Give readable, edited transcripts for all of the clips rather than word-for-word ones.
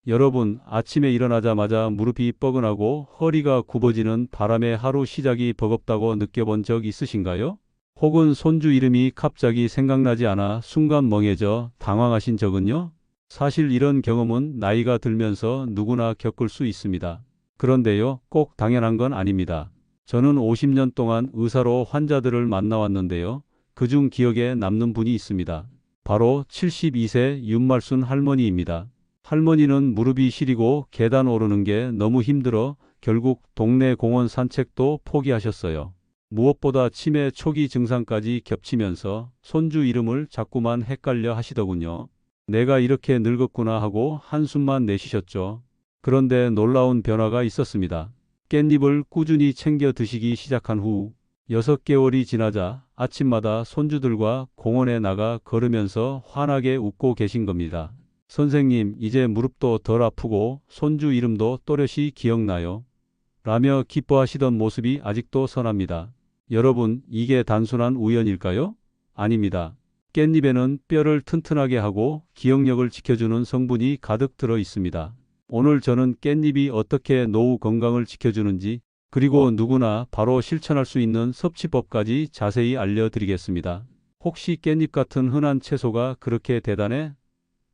여러분, 아침에 일어나자마자 무릎이 뻐근하고 허리가 굽어지는 바람에 하루 시작이 버겁다고 느껴본 적 있으신가요? 혹은 손주 이름이 갑자기 생각나지 않아 순간 멍해져 당황하신 적은요? 사실 이런 경험은 나이가 들면서 누구나 겪을 수 있습니다. 그런데요, 꼭 당연한 건 아닙니다. 저는 50년 동안 의사로 환자들을 만나왔는데요. 그중 기억에 남는 분이 있습니다. 바로 72세 윤말순 할머니입니다. 할머니는 무릎이 시리고 계단 오르는 게 너무 힘들어 결국 동네 공원 산책도 포기하셨어요. 무엇보다 치매 초기 증상까지 겹치면서 손주 이름을 자꾸만 헷갈려 하시더군요. 내가 이렇게 늙었구나 하고 한숨만 내쉬셨죠. 그런데 놀라운 변화가 있었습니다. 깻잎을 꾸준히 챙겨 드시기 시작한 후 6개월이 지나자 아침마다 손주들과 공원에 나가 걸으면서 환하게 웃고 계신 겁니다. 선생님, 이제 무릎도 덜 아프고 손주 이름도 또렷이 기억나요. 라며 기뻐하시던 모습이 아직도 선합니다. 여러분, 이게 단순한 우연일까요? 아닙니다. 깻잎에는 뼈를 튼튼하게 하고 기억력을 지켜주는 성분이 가득 들어 있습니다. 오늘 저는 깻잎이 어떻게 노후 건강을 지켜주는지, 그리고 누구나 바로 실천할 수 있는 섭취법까지 자세히 알려드리겠습니다. 혹시 깻잎 같은 흔한 채소가 그렇게 대단해?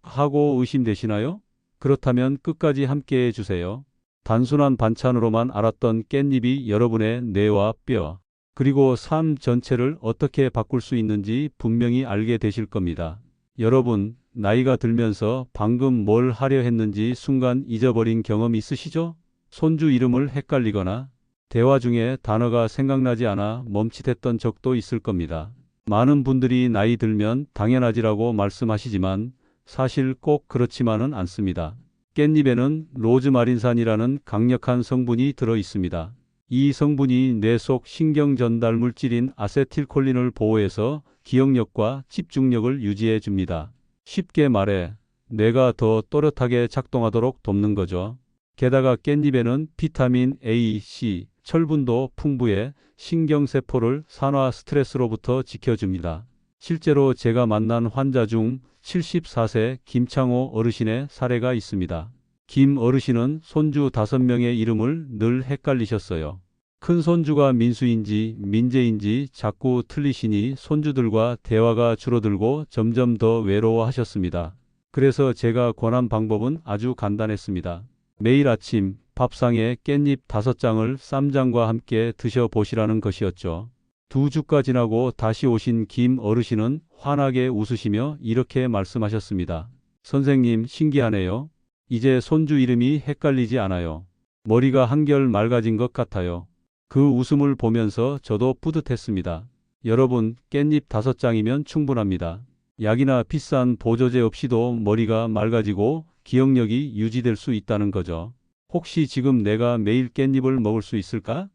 하고 의심되시나요? 그렇다면 끝까지 함께 해주세요. 단순한 반찬으로만 알았던 깻잎이 여러분의 뇌와 뼈, 그리고 삶 전체를 어떻게 바꿀 수 있는지 분명히 알게 되실 겁니다. 여러분, 나이가 들면서 방금 뭘 하려 했는지 순간 잊어버린 경험 있으시죠? 손주 이름을 헷갈리거나 대화 중에 단어가 생각나지 않아 멈칫했던 적도 있을 겁니다. 많은 분들이 나이 들면 당연하지라고 말씀하시지만 사실 꼭 그렇지만은 않습니다. 깻잎에는 로즈마린산이라는 강력한 성분이 들어 있습니다. 이 성분이 뇌 속 신경 전달 물질인 아세틸콜린을 보호해서 기억력과 집중력을 유지해 줍니다. 쉽게 말해 뇌가 더 또렷하게 작동하도록 돕는 거죠. 게다가 깻잎에는 비타민 A, C, 철분도 풍부해 신경세포를 산화 스트레스로부터 지켜줍니다. 실제로 제가 만난 환자 중 74세 김창호 어르신의 사례가 있습니다. 김 어르신은 손주 5명의 이름을 늘 헷갈리셨어요. 큰 손주가 민수인지 민재인지 자꾸 틀리시니 손주들과 대화가 줄어들고 점점 더 외로워하셨습니다. 그래서 제가 권한 방법은 아주 간단했습니다. 매일 아침 밥상에 깻잎 5장을 쌈장과 함께 드셔보시라는 것이었죠. 2주가 지나고 다시 오신 김 어르신은 환하게 웃으시며 이렇게 말씀하셨습니다. 선생님, 신기하네요. 이제 손주 이름이 헷갈리지 않아요. 머리가 한결 맑아진 것 같아요. 그 웃음을 보면서 저도 뿌듯했습니다. 여러분, 깻잎 5장이면 충분합니다. 약이나 비싼 보조제 없이도 머리가 맑아지고 기억력이 유지될 수 있다는 거죠. 혹시 지금 내가 매일 깻잎을 먹을 수 있을까?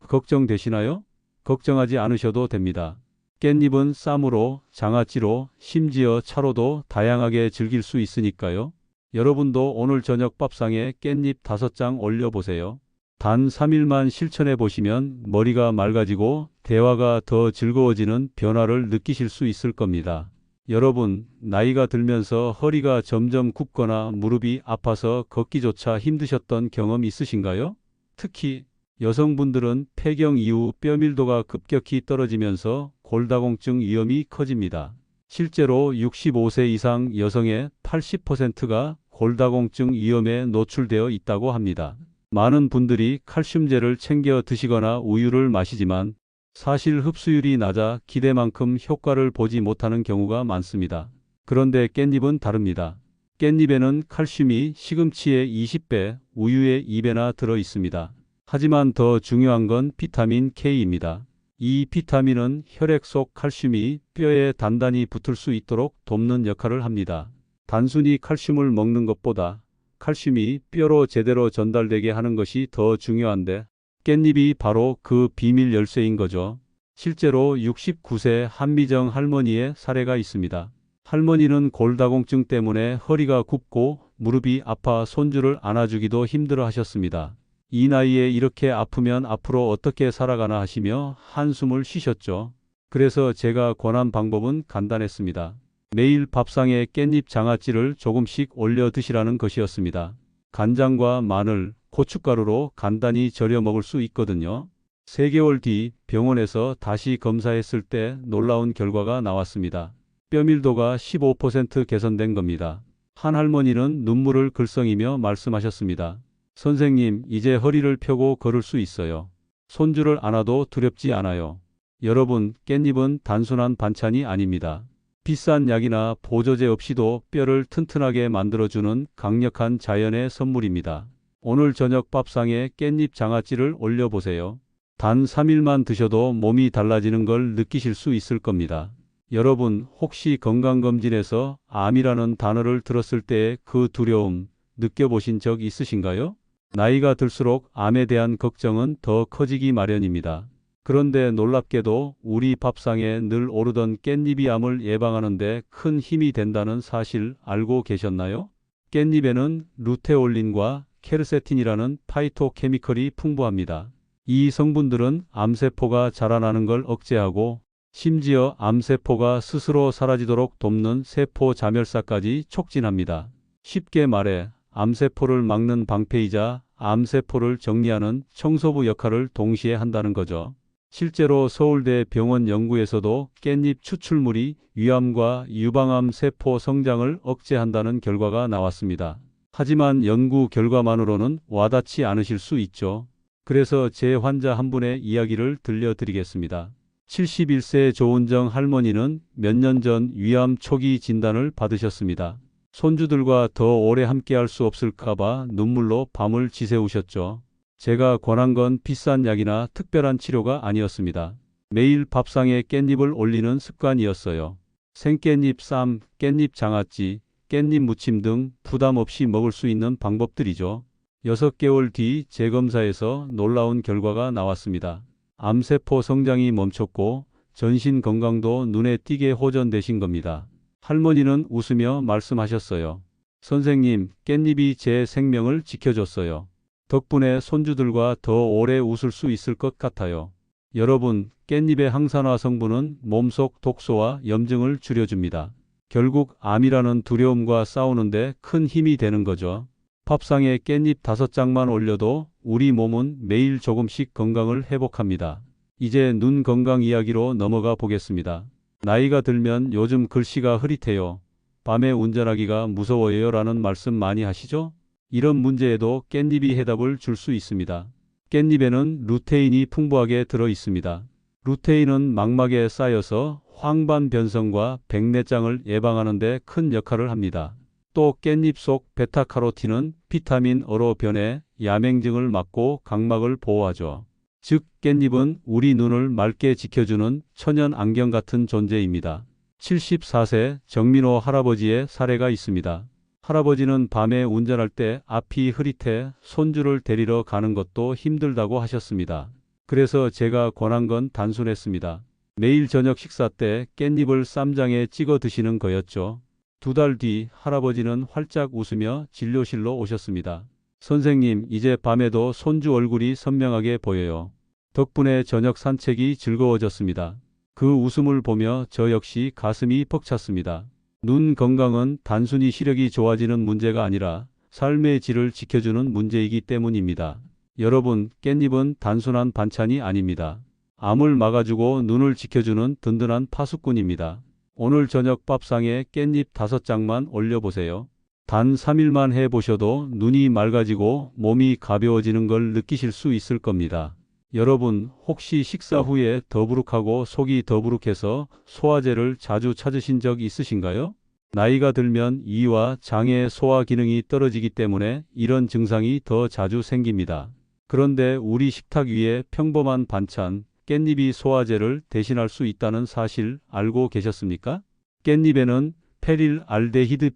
걱정되시나요? 걱정하지 않으셔도 됩니다. 깻잎은 쌈으로, 장아찌로, 심지어 차로도 다양하게 즐길 수 있으니까요. 여러분도 오늘 저녁 밥상에 깻잎 5장 올려보세요. 단 3일만 실천해 보시면 머리가 맑아지고 대화가 더 즐거워지는 변화를 느끼실 수 있을 겁니다. 여러분, 나이가 들면서 허리가 점점 굽거나 무릎이 아파서 걷기조차 힘드셨던 경험 있으신가요? 특히 여성분들은 폐경 이후 뼈밀도가 급격히 떨어지면서 골다공증 위험이 커집니다. 실제로 65세 이상 여성의 80%가 골다공증 위험에 노출되어 있다고 합니다. 많은 분들이 칼슘제를 챙겨 드시거나 우유를 마시지만 사실 흡수율이 낮아 기대만큼 효과를 보지 못하는 경우가 많습니다. 그런데 깻잎은 다릅니다. 깻잎에는 칼슘이 시금치의 20배, 우유의 2배나 들어 있습니다. 하지만 더 중요한 건 비타민 K입니다. 이 비타민은 혈액 속 칼슘이 뼈에 단단히 붙을 수 있도록 돕는 역할을 합니다. 단순히 칼슘을 먹는 것보다 칼슘이 뼈로 제대로 전달되게 하는 것이 더 중요한데 깻잎이 바로 그 비밀 열쇠인 거죠. 실제로 69세 한미정 할머니의 사례가 있습니다. 할머니는 골다공증 때문에 허리가 굽고 무릎이 아파 손주를 안아주기도 힘들어 하셨습니다. 이 나이에 이렇게 아프면 앞으로 어떻게 살아가나 하시며 한숨을 쉬셨죠. 그래서 제가 권한 방법은 간단했습니다. 매일 밥상에 깻잎 장아찌를 조금씩 올려 드시라는 것이었습니다. 간장과 마늘, 고춧가루로 간단히 절여 먹을 수 있거든요. 3개월 뒤 병원에서 다시 검사했을 때 놀라운 결과가 나왔습니다. 뼈밀도가 15% 개선된 겁니다. 한 할머니는 눈물을 글썽이며 말씀하셨습니다. 선생님, 이제 허리를 펴고 걸을 수 있어요. 손주를 안아도 두렵지 않아요. 여러분, 깻잎은 단순한 반찬이 아닙니다. 비싼 약이나 보조제 없이도 뼈를 튼튼하게 만들어주는 강력한 자연의 선물입니다. 오늘 저녁 밥상에 깻잎 장아찌를 올려보세요. 단 3일만 드셔도 몸이 달라지는 걸 느끼실 수 있을 겁니다. 여러분, 혹시 건강검진에서 암이라는 단어를 들었을 때의 그 두려움 느껴보신 적 있으신가요? 나이가 들수록 암에 대한 걱정은 더 커지기 마련입니다. 그런데 놀랍게도 우리 밥상에 늘 오르던 깻잎이 암을 예방하는 데 큰 힘이 된다는 사실 알고 계셨나요? 깻잎에는 루테올린과 케르세틴이라는 파이토케미컬이 풍부합니다. 이 성분들은 암세포가 자라나는 걸 억제하고 심지어 암세포가 스스로 사라지도록 돕는 세포 자멸사까지 촉진합니다. 쉽게 말해 암세포를 막는 방패이자 암세포를 정리하는 청소부 역할을 동시에 한다는 거죠. 실제로 서울대 병원 연구에서도 깻잎 추출물이 위암과 유방암 세포 성장을 억제한다는 결과가 나왔습니다. 하지만 연구 결과만으로는 와닿지 않으실 수 있죠. 그래서 제 환자 한 분의 이야기를 들려드리겠습니다. 71세 조은정 할머니는 몇 년 전 위암 초기 진단을 받으셨습니다. 손주들과 더 오래 함께할 수 없을까봐 눈물로 밤을 지새우셨죠. 제가 권한 건 비싼 약이나 특별한 치료가 아니었습니다. 매일 밥상에 깻잎을 올리는 습관이었어요. 생깻잎 쌈, 깻잎 장아찌, 깻잎 무침 등 부담 없이 먹을 수 있는 방법들이죠. 6개월 뒤 재검사에서 놀라운 결과가 나왔습니다. 암세포 성장이 멈췄고 전신 건강도 눈에 띄게 호전되신 겁니다. 할머니는 웃으며 말씀하셨어요. 선생님, 깻잎이 제 생명을 지켜줬어요. 덕분에 손주들과 더 오래 웃을 수 있을 것 같아요. 여러분, 깻잎의 항산화 성분은 몸속 독소와 염증을 줄여줍니다. 결국 암이라는 두려움과 싸우는데 큰 힘이 되는 거죠. 밥상에 깻잎 5장만 올려도 우리 몸은 매일 조금씩 건강을 회복합니다. 이제 눈 건강 이야기로 넘어가 보겠습니다. 나이가 들면 요즘 글씨가 흐릿해요. 밤에 운전하기가 무서워요 라는 말씀 많이 하시죠? 이런 문제에도 깻잎이 해답을 줄 수 있습니다. 깻잎에는 루테인이 풍부하게 들어 있습니다. 루테인은 망막에 쌓여서 황반 변성과 백내장을 예방하는 데 큰 역할을 합니다. 또 깻잎 속 베타카로틴은 비타민 어로 변해 야맹증을 막고 각막을 보호하죠. 즉 깻잎은 우리 눈을 맑게 지켜주는 천연 안경 같은 존재입니다. 74세 정민호 할아버지의 사례가 있습니다. 할아버지는 밤에 운전할 때 앞이 흐릿해 손주를 데리러 가는 것도 힘들다고 하셨습니다. 그래서 제가 권한 건 단순했습니다. 매일 저녁 식사 때 깻잎을 쌈장에 찍어 드시는 거였죠. 2달 뒤 할아버지는 활짝 웃으며 진료실로 오셨습니다. 선생님, 이제 밤에도 손주 얼굴이 선명하게 보여요. 덕분에 저녁 산책이 즐거워졌습니다. 그 웃음을 보며 저 역시 가슴이 벅찼습니다. 눈 건강은 단순히 시력이 좋아지는 문제가 아니라 삶의 질을 지켜주는 문제이기 때문입니다. 여러분, 깻잎은 단순한 반찬이 아닙니다. 암을 막아주고 눈을 지켜주는 든든한 파수꾼입니다. 오늘 저녁 밥상에 깻잎 5장만 올려보세요. 단 3일만 해보셔도 눈이 맑아지고 몸이 가벼워지는 걸 느끼실 수 있을 겁니다. 여러분, 혹시 식사 후에 더부룩하고 속이 더부룩해서 소화제를 자주 찾으신 적 있으신가요? 나이가 들면 이와 장의 소화 기능이 떨어지기 때문에 이런 증상이 더 자주 생깁니다. 그런데 우리 식탁 위에 평범한 반찬, 깻잎이 소화제를 대신할 수 있다는 사실 알고 계셨습니까? 깻잎에는 페릴알데히드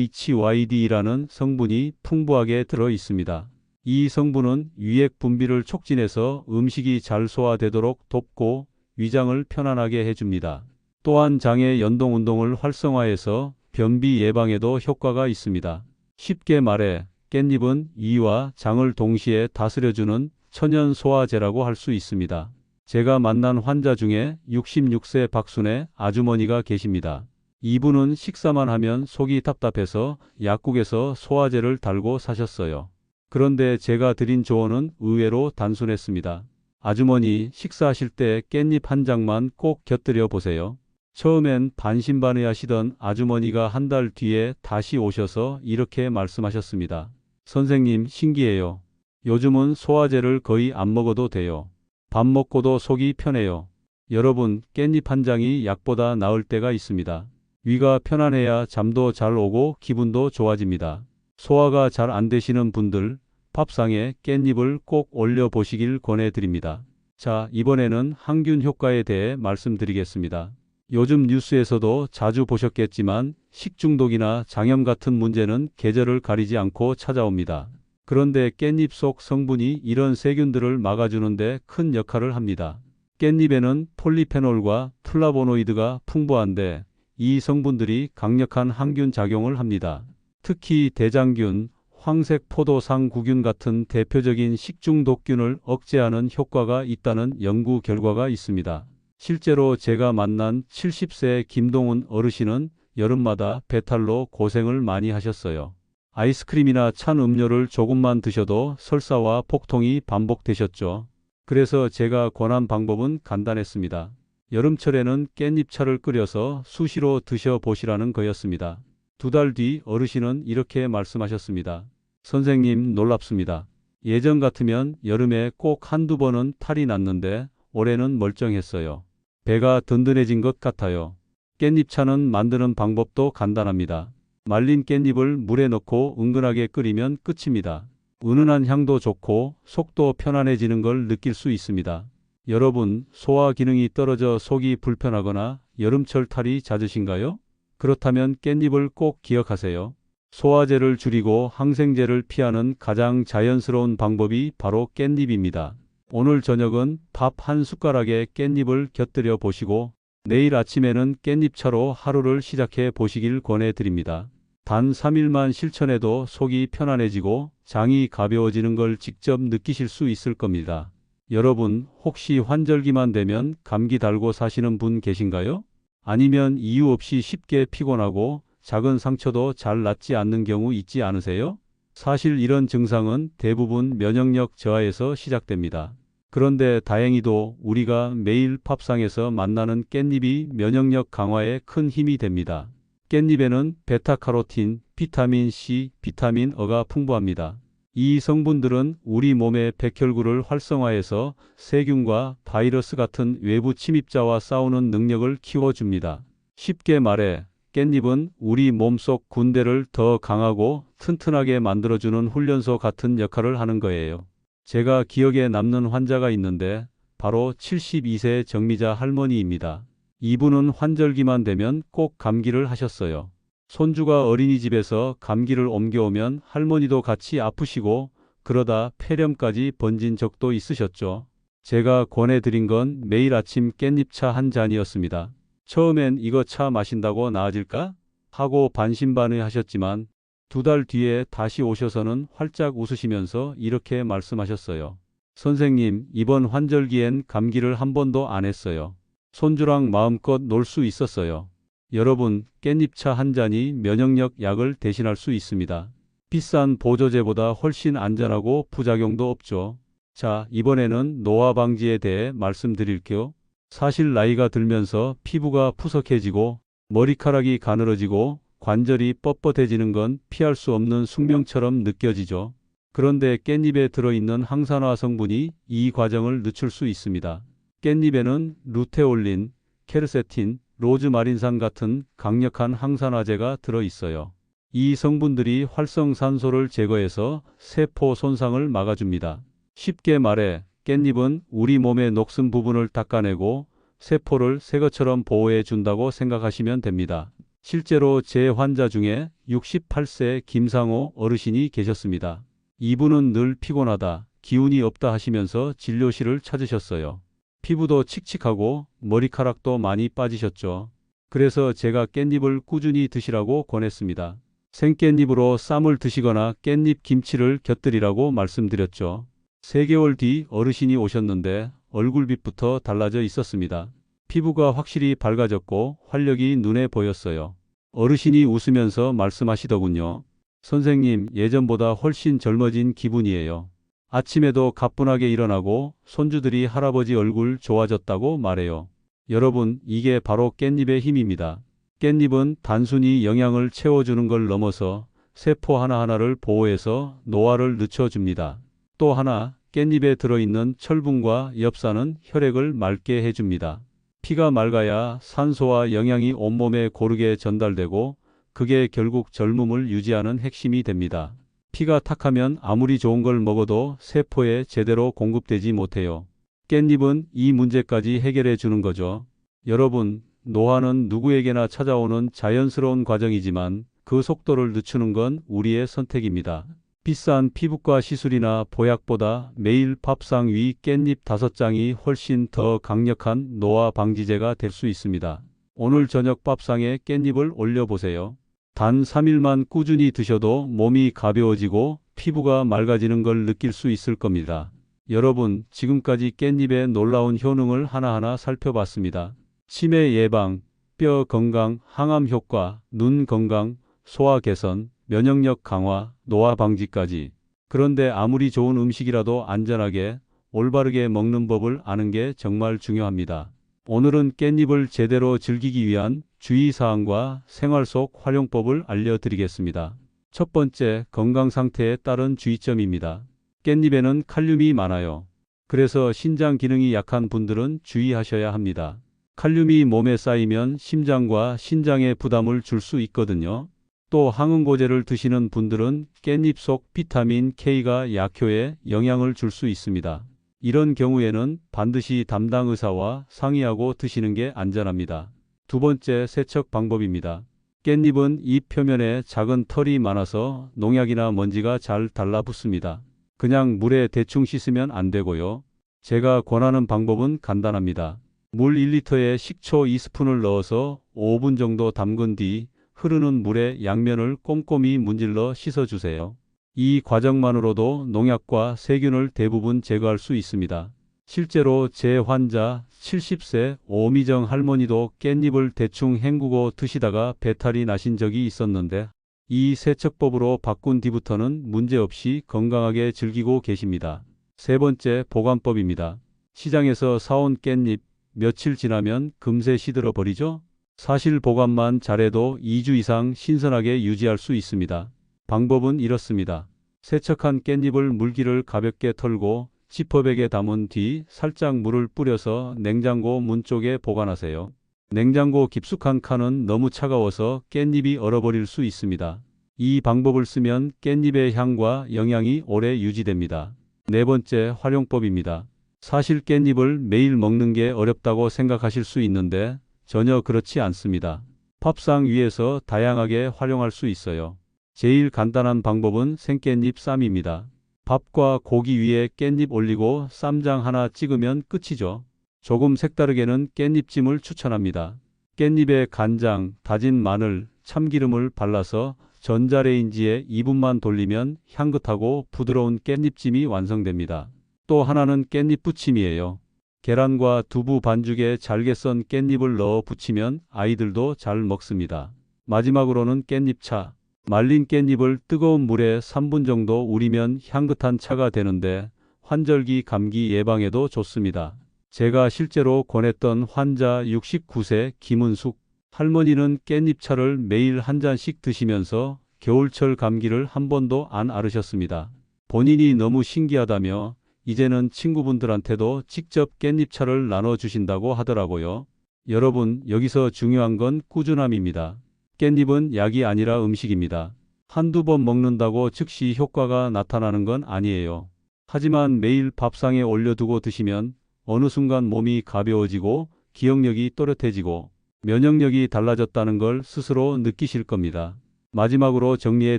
PERILLALDEHYD라는 성분이 풍부하게 들어 있습니다. 이 성분은 위액 분비를 촉진해서 음식이 잘 소화되도록 돕고 위장을 편안하게 해줍니다. 또한 장의 연동 운동을 활성화해서 변비 예방에도 효과가 있습니다. 쉽게 말해 깻잎은 이와 장을 동시에 다스려주는 천연 소화제라고 할 수 있습니다. 제가 만난 환자 중에 66세 박순애 아주머니가 계십니다. 이분은 식사만 하면 속이 답답해서 약국에서 소화제를 달고 사셨어요. 그런데 제가 드린 조언은 의외로 단순했습니다. 아주머니, 식사하실 때 깻잎 한 장만 꼭 곁들여 보세요. 처음엔 반신반의하시던 아주머니가 한 달 뒤에 다시 오셔서 이렇게 말씀하셨습니다. 선생님, 신기해요. 요즘은 소화제를 거의 안 먹어도 돼요. 밥 먹고도 속이 편해요. 여러분, 깻잎 한 장이 약보다 나을 때가 있습니다. 위가 편안해야 잠도 잘 오고 기분도 좋아집니다. 소화가 잘 안 되시는 분들, 밥상에 깻잎을 꼭 올려 보시길 권해드립니다. 자, 이번에는 항균 효과에 대해 말씀드리겠습니다. 요즘 뉴스에서도 자주 보셨겠지만 식중독이나 장염 같은 문제는 계절을 가리지 않고 찾아옵니다. 그런데 깻잎 속 성분이 이런 세균들을 막아주는데 큰 역할을 합니다. 깻잎에는 폴리페놀과 플라보노이드가 풍부한데 이 성분들이 강력한 항균 작용을 합니다. 특히 대장균, 황색 포도상구균 같은 대표적인 식중독균을 억제하는 효과가 있다는 연구 결과가 있습니다. 실제로 제가 만난 70세 김동훈 어르신은 여름마다 배탈로 고생을 많이 하셨어요. 아이스크림이나 찬 음료를 조금만 드셔도 설사와 복통이 반복되셨죠. 그래서 제가 권한 방법은 간단했습니다. 여름철에는 깻잎차를 끓여서 수시로 드셔보시라는 거였습니다. 2달 뒤 어르신은 이렇게 말씀하셨습니다. 선생님, 놀랍습니다. 예전 같으면 여름에 꼭 한두 번은 탈이 났는데 올해는 멀쩡했어요. 배가 든든해진 것 같아요. 깻잎차는 만드는 방법도 간단합니다. 말린 깻잎을 물에 넣고 은근하게 끓이면 끝입니다. 은은한 향도 좋고 속도 편안해지는 걸 느낄 수 있습니다. 여러분, 소화 기능이 떨어져 속이 불편하거나 여름철 탈이 잦으신가요? 그렇다면 깻잎을 꼭 기억하세요. 소화제를 줄이고 항생제를 피하는 가장 자연스러운 방법이 바로 깻잎입니다. 오늘 저녁은 밥 한 숟가락에 깻잎을 곁들여 보시고 내일 아침에는 깻잎차로 하루를 시작해 보시길 권해드립니다. 단 3일만 실천해도 속이 편안해지고 장이 가벼워지는 걸 직접 느끼실 수 있을 겁니다. 여러분, 혹시 환절기만 되면 감기 달고 사시는 분 계신가요? 아니면 이유 없이 쉽게 피곤하고 작은 상처도 잘 낫지 않는 경우 있지 않으세요? 사실 이런 증상은 대부분 면역력 저하에서 시작됩니다. 그런데 다행히도 우리가 매일 밥상에서 만나는 깻잎이 면역력 강화에 큰 힘이 됩니다. 깻잎에는 베타카로틴, 비타민 C, 비타민 E가 풍부합니다. 이 성분들은 우리 몸의 백혈구를 활성화해서 세균과 바이러스 같은 외부 침입자와 싸우는 능력을 키워줍니다. 쉽게 말해 깻잎은 우리 몸속 군대를 더 강하고 튼튼하게 만들어주는 훈련소 같은 역할을 하는 거예요. 제가 기억에 남는 환자가 있는데 바로 72세 정미자 할머니입니다. 이분은 환절기만 되면 꼭 감기를 하셨어요. 손주가 어린이집에서 감기를 옮겨오면 할머니도 같이 아프시고 그러다 폐렴까지 번진 적도 있으셨죠. 제가 권해드린 건 매일 아침 깻잎차 한 잔이었습니다. 처음엔 이거 차 마신다고 나아질까? 하고 반신반의하셨지만 2달 뒤에 다시 오셔서는 활짝 웃으시면서 이렇게 말씀하셨어요. 선생님, 이번 환절기엔 감기를 한 번도 안 했어요. 손주랑 마음껏 놀 수 있었어요. 여러분, 깻잎차 한 잔이 면역력 약을 대신할 수 있습니다. 비싼 보조제보다 훨씬 안전하고 부작용도 없죠. 자, 이번에는 노화 방지에 대해 말씀드릴게요. 사실 나이가 들면서 피부가 푸석해지고 머리카락이 가늘어지고 관절이 뻣뻣해지는 건 피할 수 없는 숙명처럼 느껴지죠. 그런데 깻잎에 들어있는 항산화 성분이 이 과정을 늦출 수 있습니다. 깻잎에는 루테올린, 케르세틴, 로즈마린산 같은 강력한 항산화제가 들어있어요. 이 성분들이 활성산소를 제거해서 세포 손상을 막아줍니다. 쉽게 말해 깻잎은 우리 몸의 녹슨 부분을 닦아내고 세포를 새 것처럼 보호해 준다고 생각하시면 됩니다. 실제로 제 환자 중에 68세 김상호 어르신이 계셨습니다. 이분은 늘 피곤하다, 기운이 없다 하시면서 진료실을 찾으셨어요. 피부도 칙칙하고 머리카락도 많이 빠지셨죠. 그래서 제가 깻잎을 꾸준히 드시라고 권했습니다. 생깻잎으로 쌈을 드시거나 깻잎 김치를 곁들이라고 말씀드렸죠. 3개월 뒤 어르신이 오셨는데 얼굴빛부터 달라져 있었습니다. 피부가 확실히 밝아졌고 활력이 눈에 보였어요. 어르신이 웃으면서 말씀하시더군요. 선생님, 예전보다 훨씬 젊어진 기분이에요. 아침에도 가뿐하게 일어나고 손주들이 할아버지 얼굴 좋아졌다고 말해요. 여러분, 이게 바로 깻잎의 힘입니다. 깻잎은 단순히 영양을 채워주는 걸 넘어서 세포 하나하나를 보호해서 노화를 늦춰줍니다. 또 하나, 깻잎에 들어있는 철분과 엽산은 혈액을 맑게 해줍니다. 피가 맑아야 산소와 영양이 온몸에 고르게 전달되고 그게 결국 젊음을 유지하는 핵심이 됩니다. 피가 탁하면 아무리 좋은 걸 먹어도 세포에 제대로 공급되지 못해요. 깻잎은 이 문제까지 해결해 주는 거죠. 여러분, 노화는 누구에게나 찾아오는 자연스러운 과정이지만 그 속도를 늦추는 건 우리의 선택입니다. 비싼 피부과 시술이나 보약보다 매일 밥상 위 깻잎 5장이 훨씬 더 강력한 노화 방지제가 될 수 있습니다. 오늘 저녁 밥상에 깻잎을 올려보세요. 단 3일만 꾸준히 드셔도 몸이 가벼워지고 피부가 맑아지는 걸 느낄 수 있을 겁니다. 여러분, 지금까지 깻잎의 놀라운 효능을 하나하나 살펴봤습니다. 치매 예방, 뼈 건강, 항암 효과, 눈 건강, 소화 개선, 면역력 강화, 노화 방지까지. 그런데 아무리 좋은 음식이라도 안전하게, 올바르게 먹는 법을 아는 게 정말 중요합니다. 오늘은 깻잎을 제대로 즐기기 위한 주의사항과 생활 속 활용법을 알려드리겠습니다. 첫 번째, 건강 상태에 따른 주의점입니다. 깻잎에는 칼륨이 많아요. 그래서 신장 기능이 약한 분들은 주의하셔야 합니다. 칼륨이 몸에 쌓이면 심장과 신장에 부담을 줄 수 있거든요. 또 항응고제를 드시는 분들은 깻잎 속 비타민 K가 약효에 영향을 줄 수 있습니다. 이런 경우에는 반드시 담당 의사와 상의하고 드시는 게 안전합니다. 두 번째, 세척 방법입니다. 깻잎은 잎 표면에 작은 털이 많아서 농약이나 먼지가 잘 달라붙습니다. 그냥 물에 대충 씻으면 안 되고요. 제가 권하는 방법은 간단합니다. 물 1리터에 식초 2스푼을 넣어서 5분 정도 담근 뒤 흐르는 물에 양면을 꼼꼼히 문질러 씻어주세요. 이 과정만으로도 농약과 세균을 대부분 제거할 수 있습니다. 실제로 제 환자 70세 오미정 할머니도 깻잎을 대충 헹구고 드시다가 배탈이 나신 적이 있었는데 이 세척법으로 바꾼 뒤부터는 문제없이 건강하게 즐기고 계십니다. 세 번째, 보관법입니다. 시장에서 사온 깻잎 며칠 지나면 금세 시들어 버리죠? 사실 보관만 잘해도 2주 이상 신선하게 유지할 수 있습니다. 방법은 이렇습니다. 세척한 깻잎을 물기를 가볍게 털고 지퍼백에 담은 뒤 살짝 물을 뿌려서 냉장고 문 쪽에 보관하세요. 냉장고 깊숙한 칸은 너무 차가워서 깻잎이 얼어버릴 수 있습니다. 이 방법을 쓰면 깻잎의 향과 영양이 오래 유지됩니다. 네 번째, 활용법입니다. 사실 깻잎을 매일 먹는 게 어렵다고 생각하실 수 있는데 전혀 그렇지 않습니다. 밥상 위에서 다양하게 활용할 수 있어요. 제일 간단한 방법은 생깻잎 쌈입니다. 밥과 고기 위에 깻잎 올리고 쌈장 하나 찍으면 끝이죠. 조금 색다르게는 깻잎찜을 추천합니다. 깻잎에 간장, 다진 마늘, 참기름을 발라서 전자레인지에 2분만 돌리면 향긋하고 부드러운 깻잎찜이 완성됩니다. 또 하나는 깻잎 부침이에요. 계란과 두부 반죽에 잘게 썬 깻잎을 넣어 부치면 아이들도 잘 먹습니다. 마지막으로는 깻잎차. 말린 깻잎을 뜨거운 물에 3분 정도 우리면 향긋한 차가 되는데 환절기 감기 예방에도 좋습니다. 제가 실제로 권했던 환자 69세 김은숙 할머니는 깻잎차를 매일 한 잔씩 드시면서 겨울철 감기를 한 번도 안 앓으셨습니다. 본인이 너무 신기하다며 이제는 친구분들한테도 직접 깻잎차를 나눠주신다고 하더라고요. 여러분, 여기서 중요한 건 꾸준함입니다. 깻잎은 약이 아니라 음식입니다. 한두 번 먹는다고 즉시 효과가 나타나는 건 아니에요. 하지만 매일 밥상에 올려두고 드시면 어느 순간 몸이 가벼워지고 기억력이 또렷해지고 면역력이 달라졌다는 걸 스스로 느끼실 겁니다. 마지막으로 정리해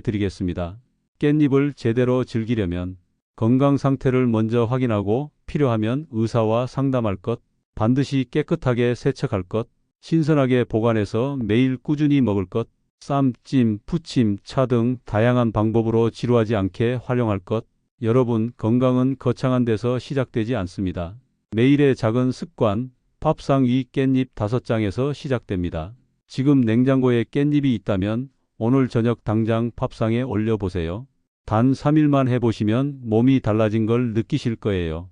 드리겠습니다. 깻잎을 제대로 즐기려면 건강 상태를 먼저 확인하고 필요하면 의사와 상담할 것, 반드시 깨끗하게 세척할 것, 신선하게 보관해서 매일 꾸준히 먹을 것, 쌈, 찜, 부침, 차 등 다양한 방법으로 지루하지 않게 활용할 것. 여러분, 건강은 거창한 데서 시작되지 않습니다. 매일의 작은 습관, 밥상 위 깻잎 5장에서 시작됩니다. 지금 냉장고에 깻잎이 있다면 오늘 저녁 당장 밥상에 올려보세요. 단 3일만 해보시면 몸이 달라진 걸 느끼실 거예요.